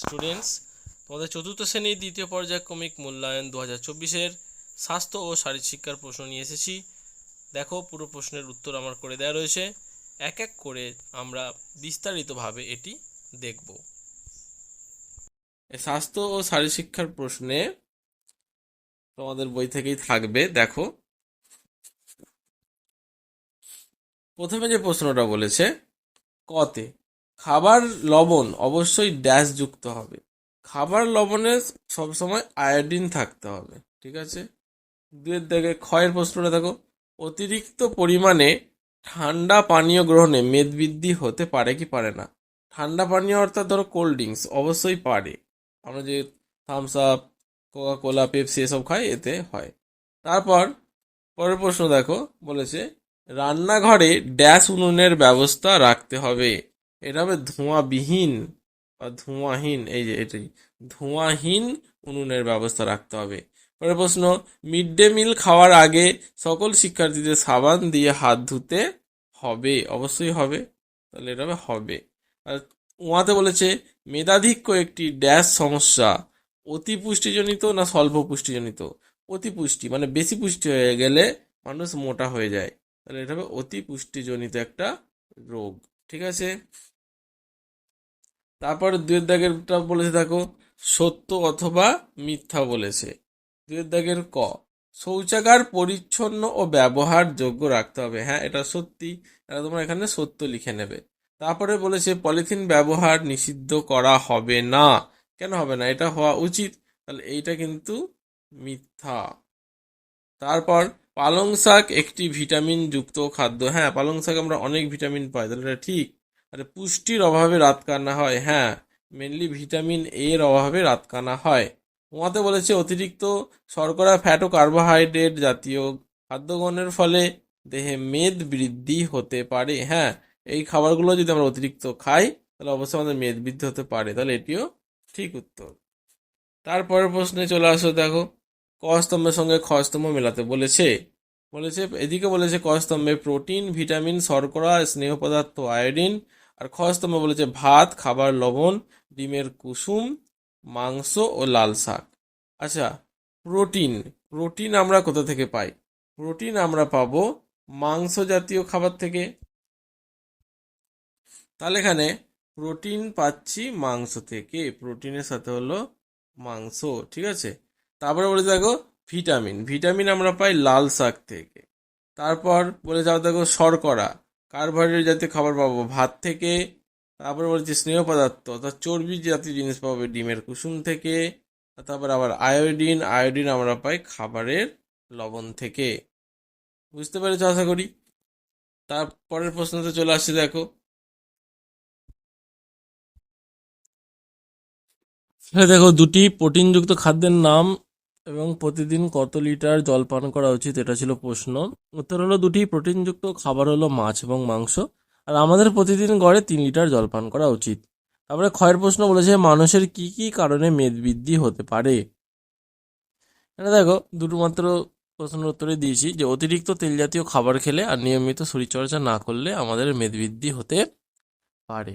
Students, তোমাদের চতুর্থ শ্রেণীর দ্বিতীয় পর্যায়ক্রমিক মূল্যায়ন 2024-এর স্বাস্থ্য ও শারীরশিক্ষার প্রশ্ন নিয়ে এসেছি। দেখো, পুরো প্রশ্নের উত্তর আমার করে দেওয়া রয়েছে। এক এক করে আমরা বিস্তারিতভাবে এটি দেখব। স্বাস্থ্য ও শারীরশিক্ষার প্রশ্নে তোমাদের বই থেকেই থাকবে। দেখো, প্রথমে যে প্রশ্নটা বলেছে, কতে খাবার লবণ অবশ্যই ড্যাশ যুক্ত হবে। খাবার লবণে সবসময় আয়োডিন থাকতে হবে, ঠিক আছে। দুয়ের দাগে ক্ষয়ের প্রশ্নটা দেখো, অতিরিক্ত পরিমাণে ঠান্ডা পানীয় গ্রহণে মেদবৃদ্ধি হতে পারে কি পারে না। ঠান্ডা পানীয় অর্থাৎ ধরো কোল্ড ড্রিঙ্কস অবশ্যই পারে। আমরা যে Thums Up, Coca Cola, Pepsi এসব খাই, এতে হয়। তারপর পরের প্রশ্ন দেখো, বলেছে রান্নাঘরে ড্যাশ উনুনের ব্যবস্থা রাখতে হবে। এটা হবে ধোঁয়াবিহীন বা ধোঁয়াহীন, এই যে এটাই ধোঁয়াহীন উনুনের ব্যবস্থা রাখতে হবে। পরের প্রশ্ন, মিড ডে মিল খাওয়ার আগে সকল শিক্ষার্থীদের সাবান দিয়ে হাত ধুতে হবে। অবশ্যই হবে, তাহলে এটা হবে। আর উহাতে বলেছে মেধাধিক্য একটি ড্যাশ সমস্যা, অতি পুষ্টিজনিত না স্বল্প পুষ্টিজনিত। অতি পুষ্টি মানে বেশি পুষ্টি হয়ে গেলে মানুষ মোটা হয়ে যায়, তাহলে এটা হবে অতি পুষ্টিজনিত একটা রোগ, ঠিক আছে। তারপর দুয়ের দাগেরটা বলেছে দেখো, সত্য অথবা মিথ্যা বলেছে। দুয়ের দাগের ক, শৌচাগার পরিচ্ছন্ন ও ব্যবহার যোগ্য রাখতে হবে। হ্যাঁ, এটা সত্যি, এটা তোমরা এখানে সত্য লিখে নেবে। তারপরে বলেছে পলিথিন ব্যবহার নিষিদ্ধ করা হবে না। কেন হবে না, এটা হওয়া উচিত, তাহলে এইটা কিন্তু মিথ্যা। তারপর পালং শাক একটি ভিটামিন যুক্ত খাদ্য। হ্যাঁ, পালং শাক আমরা অনেক ভিটামিন পাই, তাহলে এটা ঠিক। আর পুষ্টির অভাবে রাত কানা হয়। হ্যাঁ, মেনলি ভিটামিন এর অভাবে রাত কানা হয়। উমাতে বলেছে অতিরিক্ত শর্করা, ফ্যাট ও কার্বোহাইড্রেট জাতীয় খাদ্য গ্রহণের ফলে দেহে মেদ বৃদ্ধি হতে পারে। হ্যাঁ, এই খাবারগুলো যদি আমরা অতিরিক্ত খাই তাহলে অবশ্যই আমাদের মেদ বৃদ্ধি হতে পারে, তাহলে এটিও ঠিক উত্তর। তারপরের প্রশ্নে চলে আসো, দেখো ক স্তম্ভের সঙ্গে খ স্তম্ভ মেলাতে বলেছে। এদিকে বলেছে ক স্তম্ভে প্রোটিন, ভিটামিন, শর্করা, স্নেহ পদার্থ, আয়োডিন। আর খ স্তম্ভে বলেছে ভাত, খাবার লবণ, ডিমের কুসুম, মাংস ও লাল শাক। আচ্ছা, প্রোটিন প্রোটিন আমরা কোথা থেকে পাই? প্রোটিন আমরা পাবো মাংস জাতীয় খাবার থেকে। তাহলে এখানে প্রোটিন পাচ্ছি মাংস থেকে, প্রোটিনের সাথে হলো মাংস, ঠিক আছে। তারপরে বলে দেখো ভিটামিন ভিটামিন আমরা পাই লাল শাক থেকে। তারপর বলে যাও দেখো শর্করা, কার্বোহাইড্রেট জাতীয় খাবার পাবো ভাত থেকে। তারপরে বলছি স্নেহ পদার্থ অর্থাৎ চর্বি জাতীয় জিনিস পাবো ডিমের কুসুম থেকে। তারপর আবার আয়োডিন আয়োডিন আমরা পাই খাবারের লবণ থেকে। বুঝতে পেরেছো আশা করি। তারপরের প্রশ্নতে চলে আসছে, দেখো দেখো দুটি প্রোটিনযুক্ত খাদ্যের নাম এবং প্রতিদিন কত লিটার জল পান করা উচিত, এটা ছিল প্রশ্ন। উত্তর হলো দুটি প্রোটিনযুক্ত খাবার হলো মাছ এবং মাংস, আর আমাদের প্রতিদিন গড়ে 3 লিটার জল পান করা উচিত। তারপরে ক্ষয়ের প্রশ্ন বলেছে মানুষের কি কি কারণে মেদ বৃদ্ধি হতে পারে। এটা দেখো দুটো মাত্র প্রশ্নের উত্তরে দিয়েছি, যে অতিরিক্ত তেল জাতীয় খাবার খেলে আর নিয়মিত শরীরচর্চা না করলে আমাদের মেদ বৃদ্ধি হতে পারে।